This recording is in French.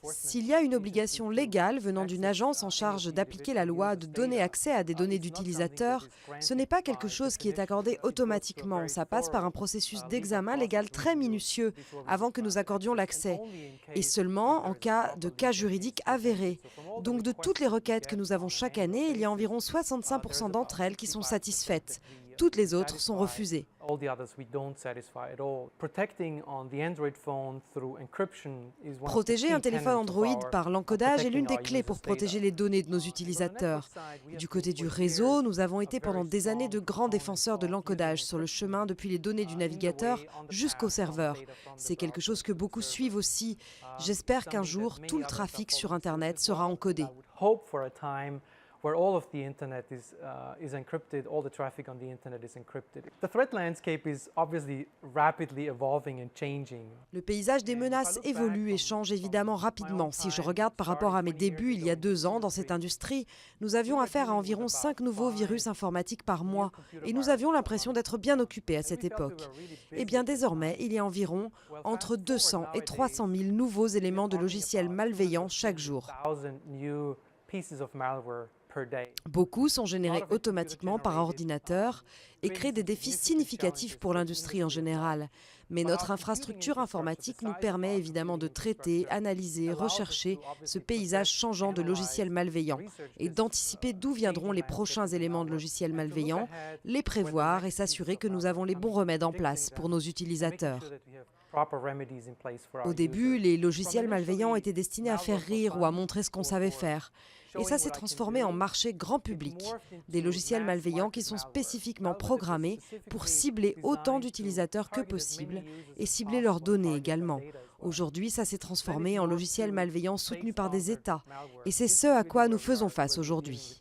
S'il y a une obligation légale venant d'une agence en charge d'appliquer la loi de donner accès à des données d'utilisateurs, ce n'est pas quelque chose qui est accordé automatiquement. Ça passe par un processus d'examen légal très minutieux avant que nous accordions l'accès. Et seulement en cas de cas juridiques avérés. Donc de toutes les requêtes que nous avons chaque année, il y a environ 65% d'entre elles qui sont satisfaites. Toutes les autres sont refusées. Protéger un téléphone Android par l'encodage est l'une des clés pour protéger les données de nos utilisateurs. Du côté du réseau, nous avons été pendant des années de grands défenseurs de l'encodage sur le chemin depuis les données du navigateur jusqu'au serveur. C'est quelque chose que beaucoup suivent aussi. J'espère qu'un jour, tout le trafic sur Internet sera encodé. Where all of the internet is encrypted, all the traffic on the internet is encrypted. The threat landscape is obviously rapidly evolving and changing. Le paysage des menaces évolue et change évidemment rapidement. Si je regarde par rapport à mes débuts il y a 2 ans dans cette industrie, nous avions affaire à environ 5 nouveaux virus informatiques par mois et nous avions l'impression d'être bien occupés à cette époque. Eh bien désormais, il y a environ entre 200 et 300 000 nouveaux éléments de logiciels malveillants chaque jour. Beaucoup sont générés automatiquement par ordinateur et créent des défis significatifs pour l'industrie en général. Mais notre infrastructure informatique nous permet évidemment de traiter, analyser, rechercher ce paysage changeant de logiciels malveillants et d'anticiper d'où viendront les prochains éléments de logiciels malveillants, les prévoir et s'assurer que nous avons les bons remèdes en place pour nos utilisateurs. Au début, les logiciels malveillants étaient destinés à faire rire ou à montrer ce qu'on savait faire. Et ça s'est transformé en marché grand public. Des logiciels malveillants qui sont spécifiquement programmés pour cibler autant d'utilisateurs que possible et cibler leurs données également. Aujourd'hui, ça s'est transformé en logiciels malveillants soutenus par des États. Et c'est ce à quoi nous faisons face aujourd'hui.